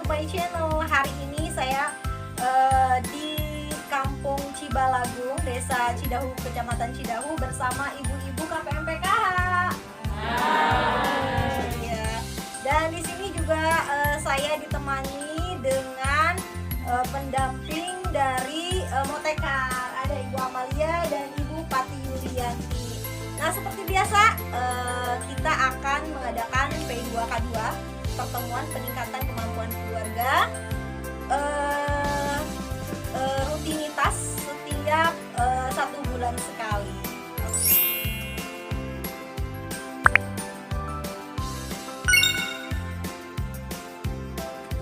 my channel. Hari ini saya di Kampung Cibalagung, Desa Cidahu, Kecamatan Cidahu bersama ibu-ibu KPMPKH. Ya. Dan di sini juga saya ditemani dengan pendamping dari Motekar. Ada Ibu Amalia dan Ibu Pati Yulianti. Nah, seperti biasa kita akan mengadakan P2K2, pertemuan peningkatan kemampuan keluarga, rutinitas setiap 1 bulan sekali.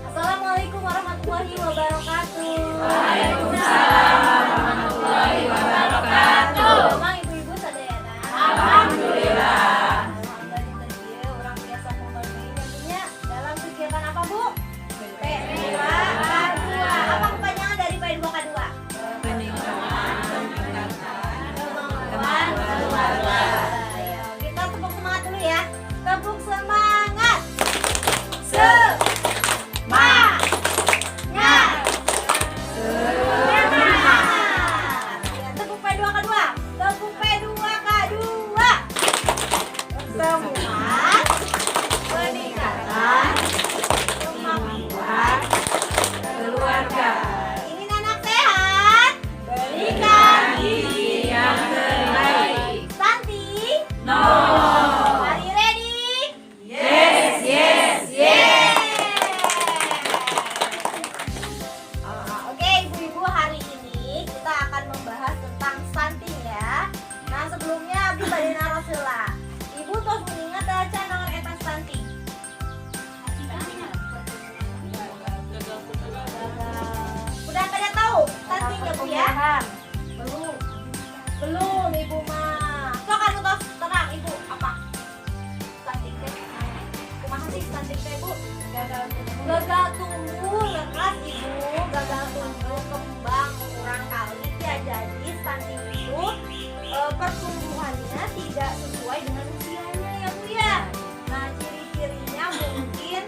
Assalamualaikum warahmatullahi wabarakatuh. Waalaikumsalam warahmatullahi wabarakatuh. Memang ibu-ibu sadayana. Alhamdulillah. Alhamdulillah, orang biasa pembantu tentunya dalam kegiatan apa, Bu? P2K2. Apa kepanjangan dari P2K2? Kemampuan keluarga. Ayo, kita tepuk semangat dulu ya. Tepuk semangat. Ya, tepuk P2K2. Tepuk P2K2. Semua peningkatan kemampuan Keluarga. ingin anak sehat, berikan Gizi yang terbaik. stunting. No. Are you ready? Yes, yes, yes. Oke, ibu-ibu, hari ini kita akan membahas tentang stunting ya. Nah, sebelumnya Abdi Bade Narosila. Ibu tos mengingat aja naon eta stunting. Udah pada tahu stuntingnya, Bu ya? Belum. Belum, Ibu mah. Sok anu tos terang Ibu apa? Stunting teh. Kumaha sih stunting teh, Bu? Gagal tumbuh lekas Ibu, gagal tumbuh kembang kurang kali ya. Jadi stunting itu pertumbuhannya tidak sesuai dengan usianya ya, Bu ya. Nah, ciri-cirinya mungkin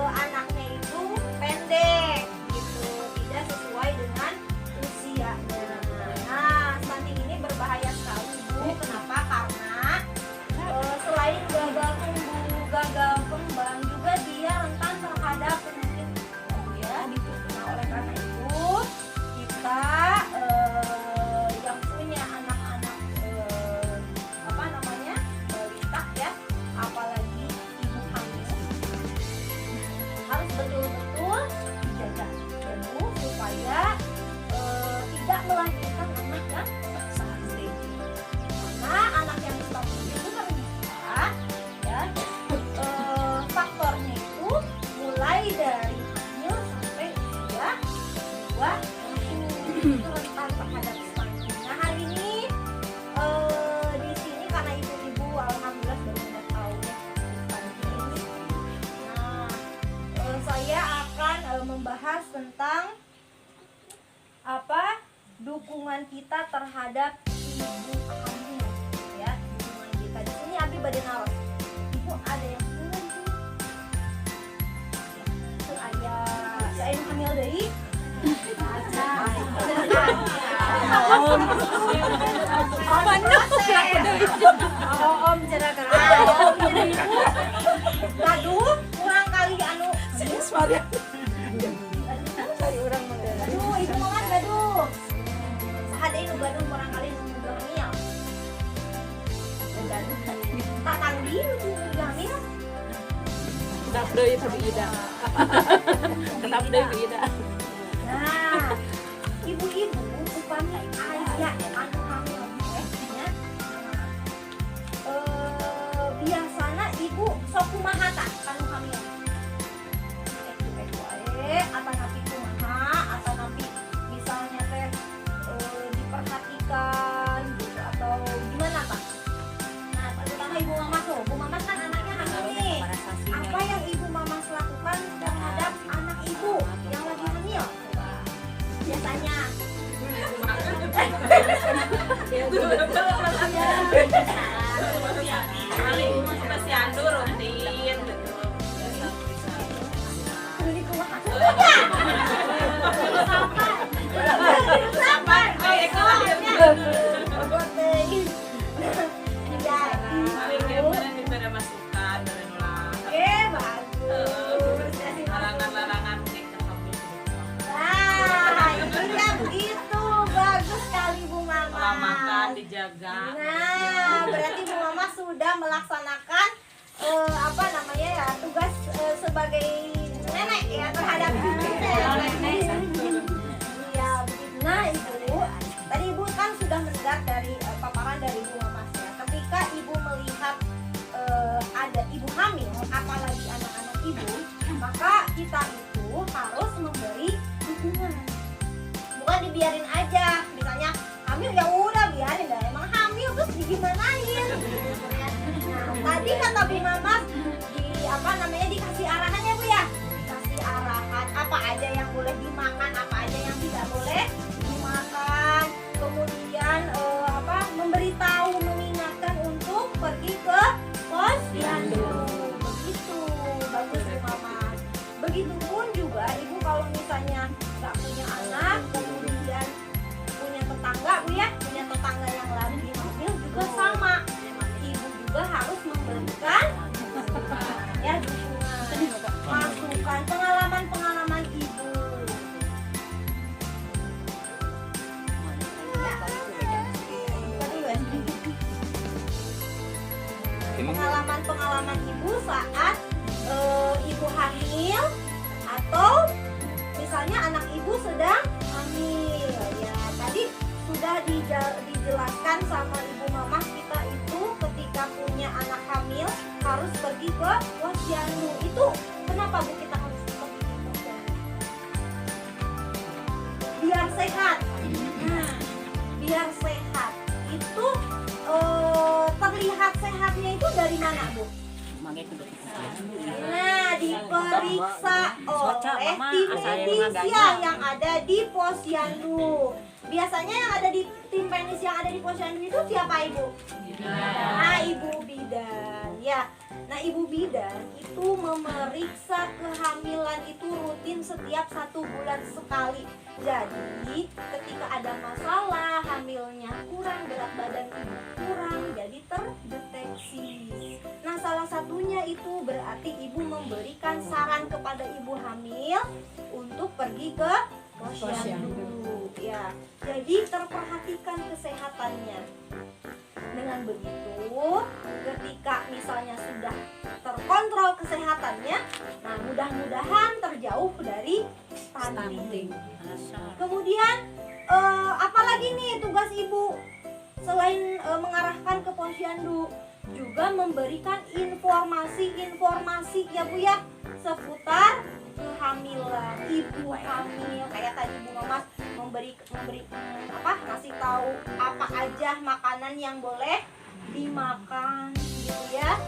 anaknya itu pendek gitu, tidak sesuai dengan usianya. Nah, stunting ini berbahaya sekali, Bu. Kenapa? Karena selain gagal tumbuh, gagal kembang, juga dia rentan terhadap penyakit ya. Nah, oleh karena itu kita yang punya anak-anak apa namanya balita ya, apalagi ibu hamil, harus betul-betul dijaga penuh supaya tidak melahirkan anak yang stunting. Karena anak yang stunting itu ternyata ya faktornya itu mulai dari hamil sampai usia 2 tahun itu rentan terhadap stunting. Nah, hari ini di sini karena ibu-ibu alhamdulillah sudah banyak tahu ya stunting ini. Nah, saya akan membahas tentang apa dukungan kita terhadap ibu hamil ya, dukungan kita di sini. Abdi Bade naros, Ibu ada yang hamil di sini? Tuh saya hamil dari Om jerakan. Gaduh, kurang kali anu. Aduh, ibu mangan gaduh. Sahade nu gaduh kurang kali nu hamil. Gaduh. Tak tangdi nu hamil. Ketap deui tapi ida. Ketap deui tapi ida. Nah, ibu-ibu upami aya anu hamil nya. Biasana ibu sok kumaha tah anu hamil. Atau napi kumaha, atau napi misalnya teh diperhatikan gitu atau gimana Pak? Nah, terutama ibu mama tuh, ibu mama kan anaknya hamil nih. Apa yang ibu mama lakukan terhadap anak ibu yang lagi hamil? Biasanya melaksanakan apa namanya ya, tugas sebagai nenek ya terhadap nenek. Iya, nah ibu, tadi ibu kan sudah mendengar dari paparan dari ibu Mamas ya. Ketika ibu melihat ada ibu hamil, apalagi anak-anak ibu, maka kita itu harus memberi dukungan. Bukan dibiarin aja, misalnya hamil ya udah biarin dah, emang hamil terus digimanain. Nah, tadi kata Bu Mamas dikasih arahan ya Bu ya, dikasih arahan apa aja yang boleh dimakan, apa aja yang tidak boleh dimakan. Kemudian memberitahu, mengingatkan untuk pergi ke posyandu. Begitu, bagus Bu Mamas. Begitupun juga ibu kalau misalnya nggak punya anak, kemudian punya tetangga Bu ya, punya tetangga yang lagi hamil juga sama. Ibu juga harus memberikan ya dukungan, masukan, pengalaman ibu. Pengalaman ibu saat ibu hamil atau misalnya anak ibu sedang hamil ya. Tadi sudah dijelaskan sama ibu Mamas, kita itu ketika punya anak hamil harus pergi ke posyandu. Itu kenapa Bu kita harus pergi ke posyandu? Biar sehat. Nah, biar sehat itu terlihat sehatnya itu dari mana Bu? Nah, diperiksa oleh tim medis yang ada di posyandu. Biasanya yang ada di tim medis yang ada di posyandu itu siapa Ibu? Nah, Ibu bidan ya. Nah, Ibu bidan itu memeriksa kehamilan itu rutin setiap 1 bulan sekali. Jadi ketika ada masalah, hamilnya kurang, berat badan ibu kurang, jadi terdeteksi. Nah, salah satunya itu berarti ibu memberikan saran kepada ibu hamil untuk pergi ke posyandu ya. Jadi terperhatikan kesehatannya. Dengan begitu, ketika misalnya sudah terkontrol kesehatannya, nah mudah-mudahan terjauh dari stunting. Kemudian apalagi nih tugas ibu selain mengarahkan ke posyandu, juga memberikan informasi ya Bu ya seputar kehamilan. Ibu hamil kayak tadi Bu Mamas memberi ngasih tahu apa aja makanan yang boleh dimakan gitu ya,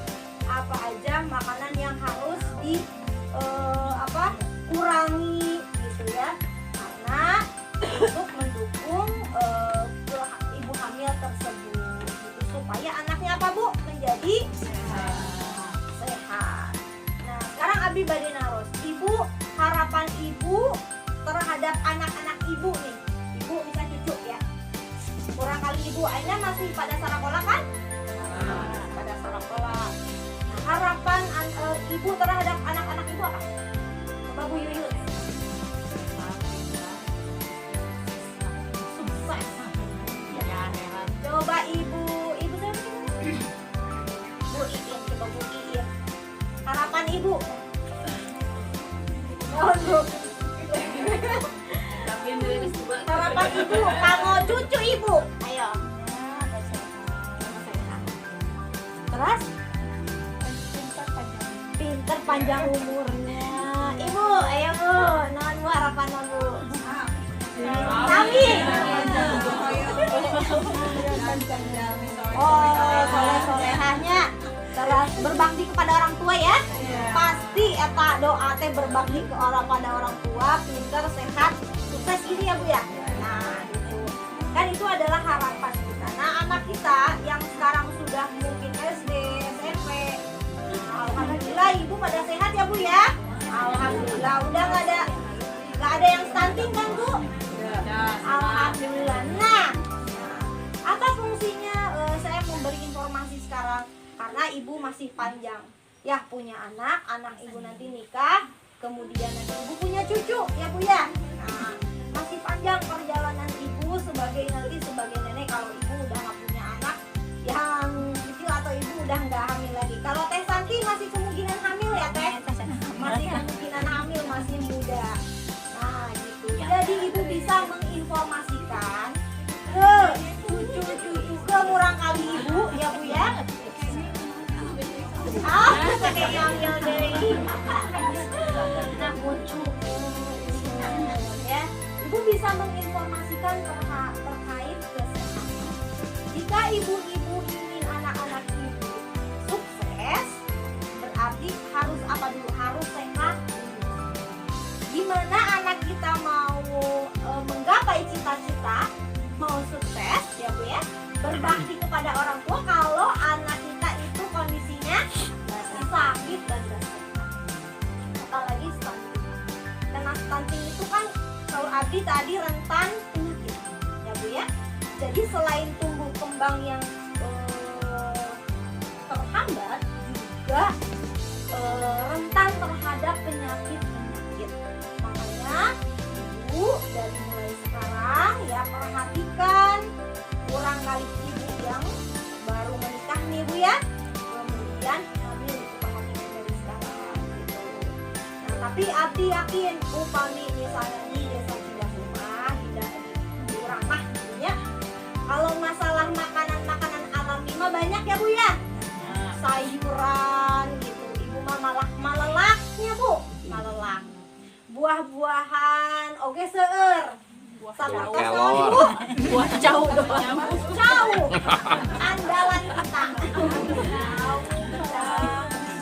apa aja makanan yang harus kurangi gitu ya, karena untuk mendukung ibu hamil tersebut gitu, supaya anaknya apa Bu? Menjadi sehat. Nah, sekarang Abi Bade naros, Ibu, harapan Ibu terhadap anak-anak Ibu nih. Ibu bisa cucu ya. Kurang kali Ibu Aina masih pada sekolah kan? Pada sekolah. Nah, harapan Ibu terhadap anak-anak Ibu apa? Coba Bu Yuyun. Sukses. Ya. Coba Ibu siapa? Bu Iin, coba Bu Iin. Harapan Ibu. Mohon Bu. Harapan Ibu, kamu cucu Ibu. Ayo. Terus? Pinter panjang umurnya. Ibu, ayo Bu. Non Bu, harapan non Bu. Kami. Oh, soleh-solehahnya. Terus berbakti kepada orang tua ya. Pasti eta doa teh berbakti pada orang tua, pintar, sehat, sukses ini ya Bu ya. Nah, itu kan itu adalah harapan kita. Nah, anak kita yang sekarang sudah mungkin SD, SMP, alhamdulillah Ibu pada sehat ya Bu ya. Alhamdulillah, udah nggak ada yang stunting kan Bu? Alhamdulillah. Nah, apa fungsinya saya memberi informasi sekarang? Karena Ibu masih panjang ya punya anak Ibu nanti nikah, kemudian nanti Ibu punya cucu ya Bu ya. Nah, masih panjang perjalanan Ibu sebagai nenek kalau Ibu udah nggak punya anak yang kecil atau Ibu udah nggak hamil lagi. Oh, kayak yang dari. Nah, muncul. Ya, ibu bisa menginformasikan terkait kesehatan. Jika ibu-ibu ingin anak-anak ibu sukses, berarti harus apa dulu? Harus sehat. Gimana anak kita mau menggapai cita-cita, mau sukses ya Bu ya, berbakti kepada orang tua kalau anak kita itu kondisinya sakit dan gak sehat. Apalagi stunting. Karena stunting itu kan kalau Abi tadi rentan penyakit ya Bu ya. Jadi selain tumbuh kembang yang terhambat, juga rentan terhadap penyakit. Makanya ibu dari mulai sekarang ya perhatikan kurang kali ibu yang baru menikah nih Bu ya, kemudian kami perhatikan dari sekarang gitu. Nah tapi Abdi yakin upami misalnya di desa Cibasumah tidak di Ramah gitu ya, kalau masalah makanan alami mah banyak ya Bu ya, sayuran gitu, ibu mah malah malelaknya Bu, malelak. Buah-buahan, oke seueur. Sabar Kelor. Bu. Buah jauh doang. Jauh. Andalan kita.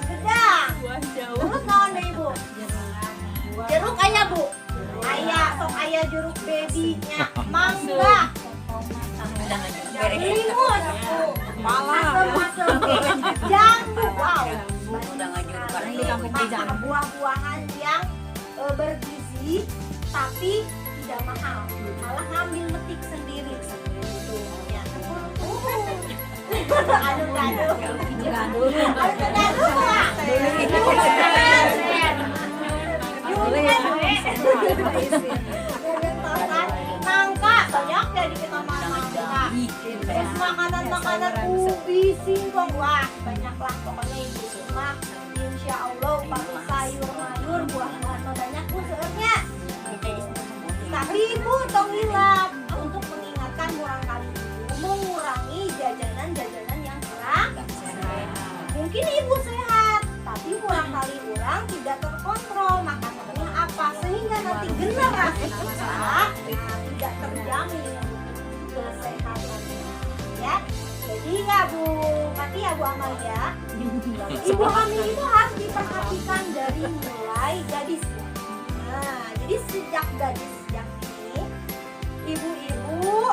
Gedang. Buah jauh. Terus naon deh Ibu? Jeruk aya Bu. Aya, sok aya jeruk babynya. Mangga. Limun. Asem-asem. Jambu. Wow. Buah-buahan yang bergizi tapi tidak mahal, malah ngambil metik sendiri gitu ya. Nangka banyak ya di kita mana-mana. Terus makanan ubi, singkong, wah banyaklah pokoknya ibu semua. Insya Allah pakai sayur-mayur, buah-buahan banyak Bu sebenarnya. Tapi ibu tong hilap untuk mengingatkan kurang kali ibu mengurangi jajanan-jajanan yang kurang sehat. Mungkin ibu sehat, tapi kurang kali orang tidak terkontrol makanannya apa, sehingga nanti generasi kita tidak terjamin kesehatannya. Ya, jadi ya Bu Pati ya Bu Amalia, ibu hamil itu harus diperhatikan dari mulai gadis. Nah, jadi sejak gadis ini, ibu-ibu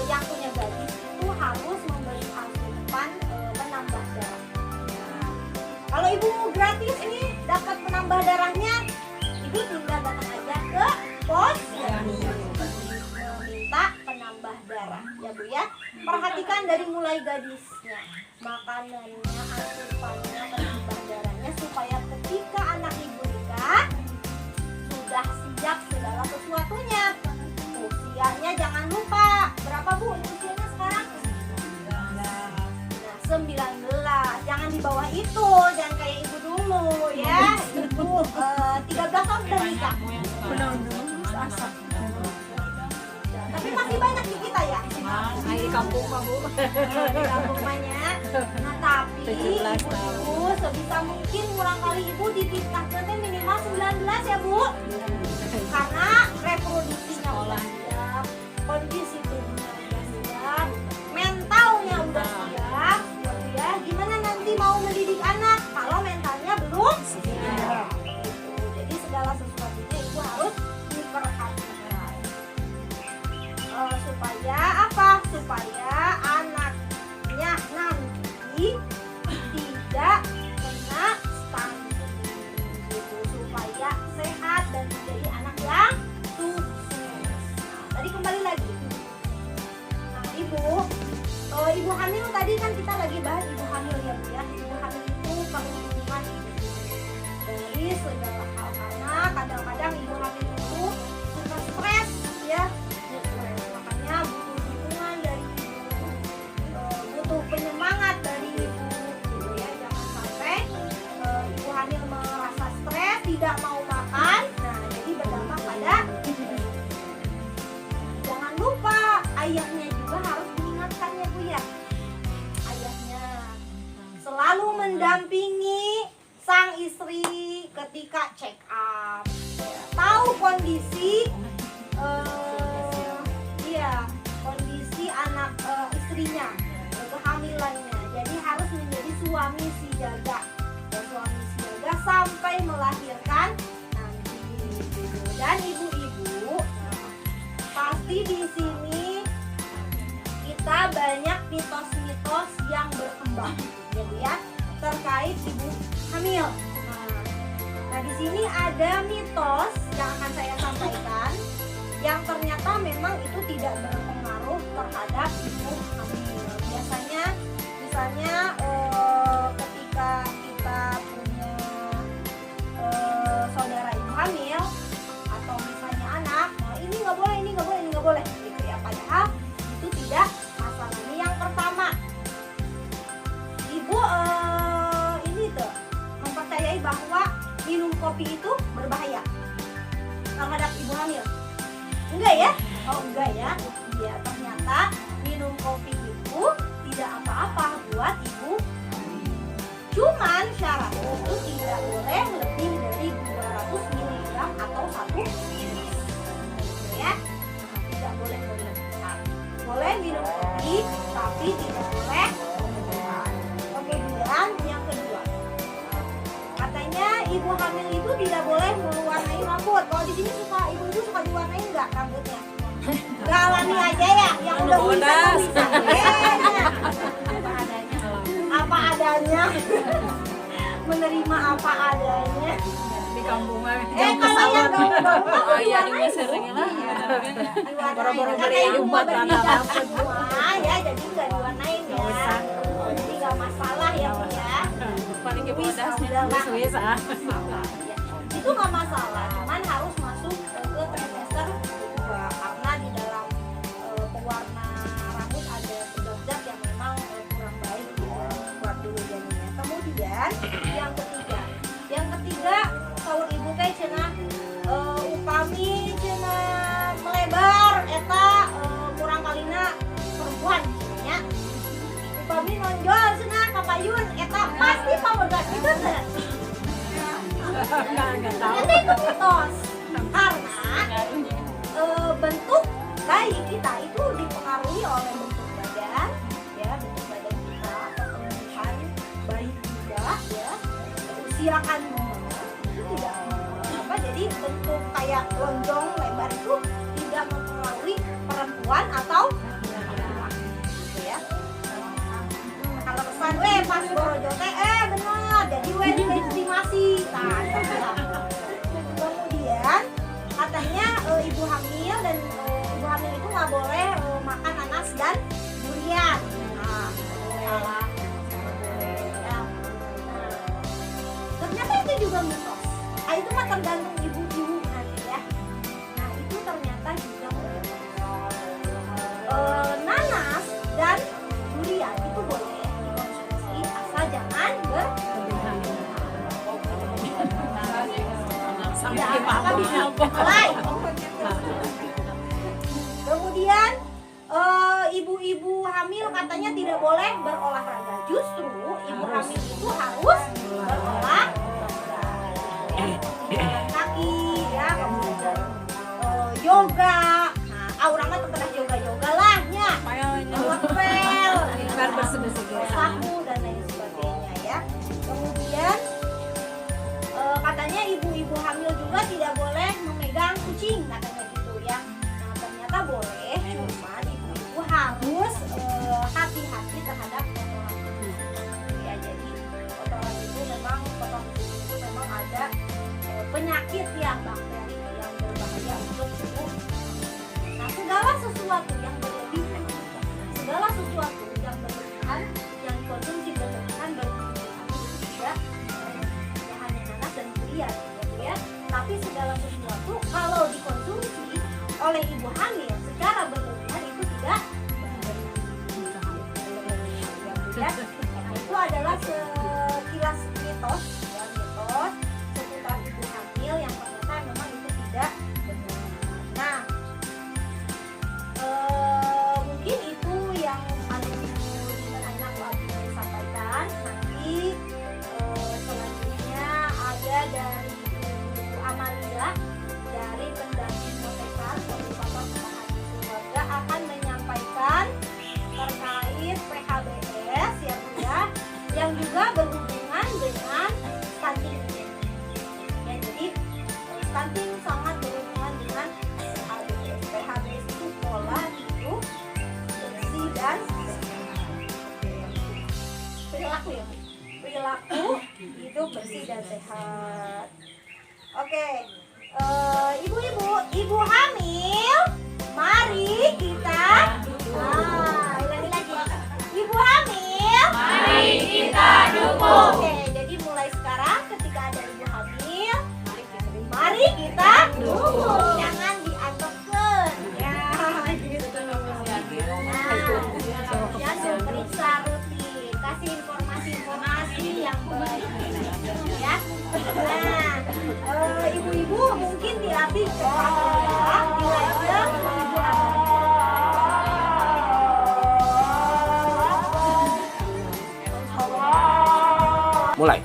yang punya gadis itu harus memberi asupan penambah darah. Nah, kalau ibu mau gratis ini dapat penambah darahnya, ibu tinggal datang aja ke pos minta penambah darah ya Bu ya. Perhatikan dari mulai gadisnya, makanannya, asupannya, penambah darahnya, supaya ketika anak ibu nikah sudah siap segala sesuatunya. Usianya jangan lupa, berapa Bu usianya sekarang? 19. Jangan di bawah itu, jangan kayak ibu dulu ya. Ibu 13 tahun udah nikah. Tapi masih banyak di kita ya. Di kampung mah Bu. Di kampung banyak. Nah tapi ibu sebisa mungkin kurang kali ibu ditingkatkan minimal 19 ya Bu. Karena reproduksinya udah siap, kondisi tubuhnya udah siap, mentalnya udah siap ya. Gimana nanti mau mendidik anak kalau mentalnya belum siap gitu. Jadi segala sesuatunya ibu harus diperhatikan supaya apa? Supaya anaknya nanti tidak kena stunting gitu, supaya sehat dan menjadi anak yang sukses. Nah, tadi kembali lagi. Nah, ibu hamil tadi kan kita lagi bahas ibu hamil ya Bu ya. Ibu hamil itu perlindungan dari segala hal, karena kadang-kadang ibu hamil itu suka stres ya. Makanya butuh dukungan dari ibu, butuh penyemangat dari ibu gitu ya. Jangan sampai ibu hamil merasa stres, tidak mau makan, nah jadi berdampak pada jangan lupa ayahnya juga harus diingatkan ya Bu ya. Ayahnya selalu mendampingi ketika check up, tahu kondisi kondisi anak istrinya, kehamilannya. Jadi harus menjadi suami siaga, sampai melahirkan nanti. Dan ibu-ibu, pasti di sini kita banyak mitos-mitos yang berkembang, gitu ya, terkait ibu hamil. Nah, di sini ada mitos yang akan saya sampaikan, yang ternyata memang itu tidak berpengaruh terhadap ibu hamil. Biasanya, misalnya ketika kita punya saudara ibu hamil atau misalnya anak, nah ini nggak boleh, ini nggak boleh, ini nggak boleh, gitu ya. Padahal itu tidak masalah. Ini yang pertama, ibu ini tuh mempercayai bahwa minum kopi itu berbahaya terhadap ibu hamil. Enggak ya? Oh enggak ya? Iya, ternyata minum kopi itu tidak apa-apa buat ibu. Cuman syaratnya itu tidak boleh lebih dari 200 mg atau 1 ya. Tidak boleh berlebihan. Boleh minum kopi tapi tidak boleh berlebihan. Kemudian yang kedua, katanya ibu hamil itu tidak boleh mewarnai rambut. Kalau di sini ibu-ibu suka diwarnai enggak rambutnya? Enggak, alami aja ya, yang udah bisa. Apa adanya. Menerima apa adanya. Di kampung mah. Kalau yang gaul-gaul Oh iya, juga sering lah. Boro-boro beli buat rambut. Ya, jadi enggak diwarnain ya. Jadi enggak masalah ya, Bu ya. Paling ibu dasnya bisa. Itu nggak masalah, cuman harus masuk ke trimester kedua, karena di dalam pewarna rambut ada zat-zat yang memang kurang baik buat dulu jadinya. Kemudian yang ketiga sahur ibu kayak cenah upami cenah melebar eta kurang kalina perempuan cenah, upami nonjol cenah kapayun eta pasti pamegat itu cenah. Enggak tahu. Itu mitos, karena bentuk bayi kita itu dipengaruhi oleh bentuk badan, ya, bentuk badan kita, pertumbuhan bayi juga, ya, usia kandungan itu tidak apa, jadi bentuk kayak lonjong lebar itu tidak mempengaruhi perempuan atau laki-laki, gitu ya. Nah, kalau pesan pas borojo teh bener, jadi estimasi. Nah, kemudian katanya ibu hamil dan ibu hamil itu nggak boleh makan nanas dan durian. Nah, salah. Ya. Ternyata itu juga mitos. Ah, itu mah tergantung ibu-ibu nanti ya. Nah, itu ternyata juga nanas dan durian itu boleh dikonsumsi asal jangan berlebihan. Kemudian ibu-ibu hamil katanya tidak boleh berolahraga. Justru ibu hamil itu harus berolahraga, jalan kaki, ya, kemudian yoga. Nah, orang mah terkena yoga lah, nya, ngepel, sapu dan lain sebagainya, ya. Kemudian katanya ibu-ibu hamil juga tidak boleh memegang kucing, katanya gitu ya. Nah, ternyata boleh, cuman ibu-ibu harus hati-hati terhadap kotoran kucing. Ya, jadi kotoran itu memang ada penyakit ya, bakteri yang berbahaya untuk tubuh. Nah, segala sesuatu yang berlebihan yang konsumsi berlebihan tidak hanya nanas dan durian, gitu ya. Tapi segala sesuatu kalau dikonsumsi oleh ibu hamil secara berlebihan itu tidak ya. Nah, itu adalah sekilas mitos seputar ibu hamil yang ternyata memang itu tidak benar. Nah, mungkin itu yang paling enak saya sampaikan. Nanti selanjutnya ada dari perilaku hidup bersih dan sehat. Oke, ibu-ibu, ibu hamil, mari kita ulangi lagi. Ibu hamil, mari kita dukung. Oke, jadi mulai sekarang ketika ada ibu hamil, mari kita dukung. Jangan dianggapkan. Ya, gitu. Nah, ya, periksa rutin, kasih informasi yang baik. Ya. Nah, ibu-ibu mungkin dilatih dilajar ibu Mulai.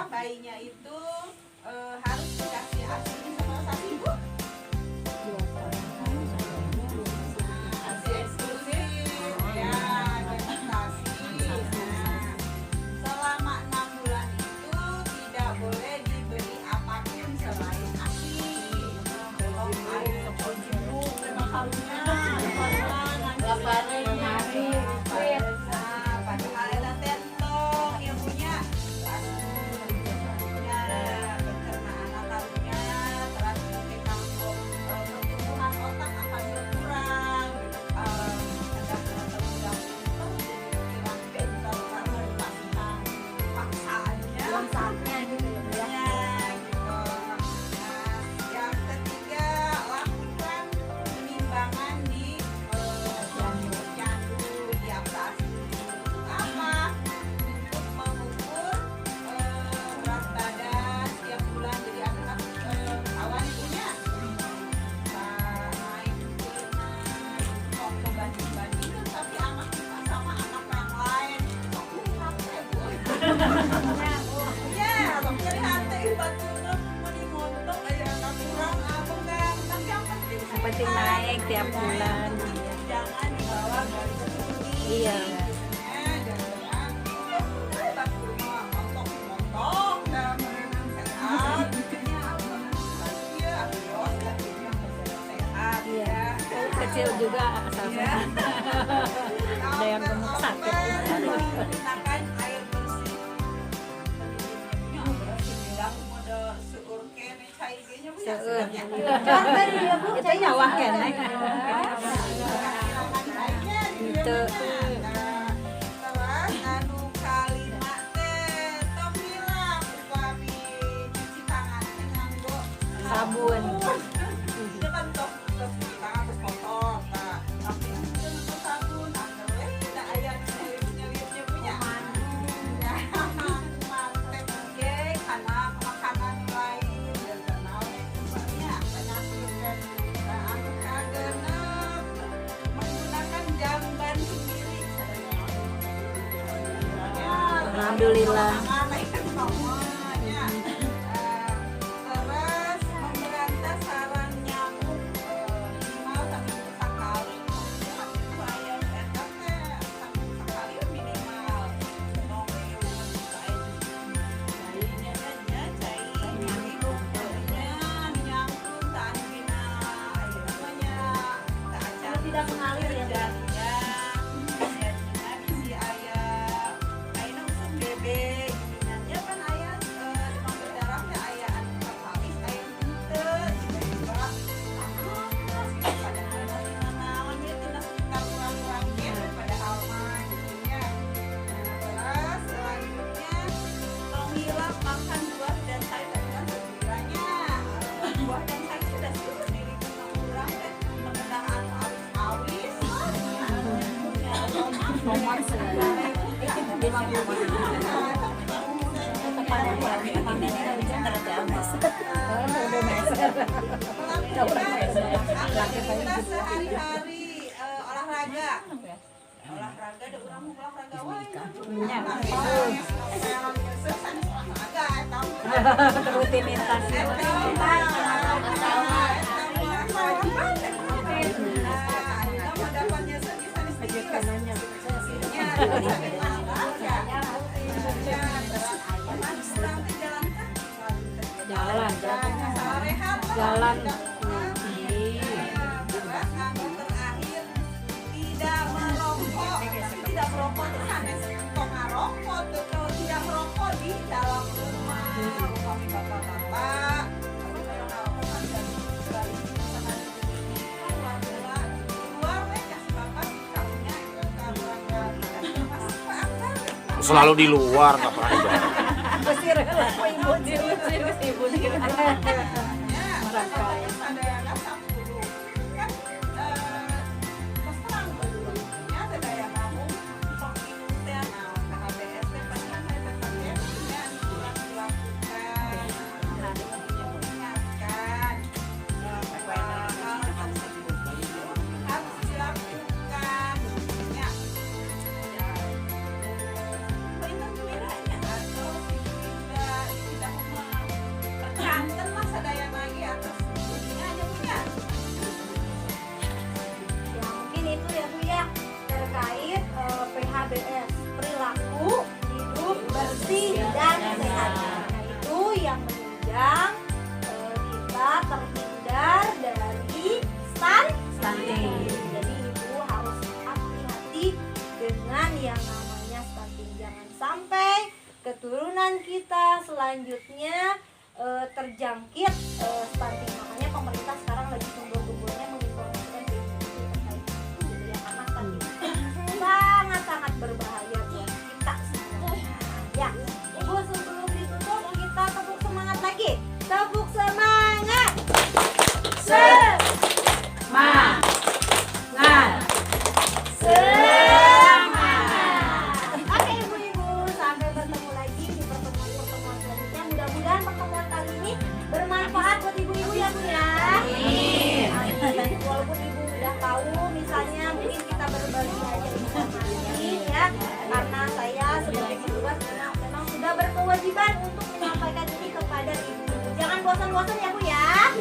Bayinya itu harus dikasih ASI sama sapi ibu. ASI eksklusif ya, administrasi. Nah, selama 6 bulan itu tidak boleh diberi apapun selain ASI. Belum air jeruk, makannya, laparin, nyari, padahal ada tentong yang punya pencernaan akalnya, terus pertumbuhan otak akan berkurang, ada hilang pintar karena dipaksakan paksaannya, saatnya gitu ya. gitu. Nah, yang ketiga, lakukan penimbangan di candu di aplikasi apa untuk mengukur berat badan setiap bulan. Jadi anak kawan ibunya naik kok membanding-bandingkan, tapi anak kita sama anak yang lain kok lihat bu ya dokter hati batuna meni montok aja nggak kurang apa enggak, tapi yang penting naik tiap bulan. jangan dibawa garis tinggi. Iya. Kecil juga asalnya. Ada yang gemuk sakit. Gunakan air bersih. Ini bersih bilang mode seur kene cai ge nya Seur. Jangan ya bu, Itu nyawah kene. Itu. Terus anu kalima teh tong bilang upami cuci tangan teh nganggo Sabun. Itu kan tos cuci tangan terus kotor. Nah, tapi itu nganggo sabun, anggar we da aya nyelip-nyelipnya punya. Ya, mantep ge kana makanan lain dan naon nya penyakit dan anu kagenep menggunakan jamban sendiri. Alhamdulillah. Terus memberantas sarang nyamuk minimal seminggu sekali. Itu ayam enak teh seminggu sekali minimal. Nongeu cainya cai nyamuk nyamuk tan pina aya namanya tak acan tidak mengalir ya. jadinya bisi ayam ayeuna usum bebek Kita sehari-hari olahraga. Olahraga ada orang olahraga wae. Rutinitas. Jalan. Tidak merokok itu sanes kok ngarokok tuh kalau tidak merokok di dalam rumah kami bapak-bapak Selalu di luar, nggak pernah di dalam. PHBS, perilaku hidup bersih dan sehat. Nah, itu yang menunjang kita terhindar dari stunting. Jadi ibu harus hati-hati dengan yang namanya stunting. Jangan sampai keturunan kita selanjutnya terjangkit stunting. Makanya pemerintah sekarang lagi sungguh-sungguhnya menginformasikan terkait itu ya, karena stunting sangat berbahaya buat kita semuanya. Ya, ibu sebelum ditutup kita tepuk semangat lagi. Tepuk semangat. Semangat. Oke ibu-ibu, sampai bertemu lagi di pertemuan selanjutnya. Mudah-mudahan pertemuan kali ini bermanfaat buat ibu-ibu ya Bu ya. Amin. Walaupun ibu udah tahu, misalnya mungkin kita berbagi aja informasi ya, karena saya sebagai petugas memang sudah berkewajiban untuk menyampaikan ini kepada ibu. Jangan bosan-bosan ya Bu ya.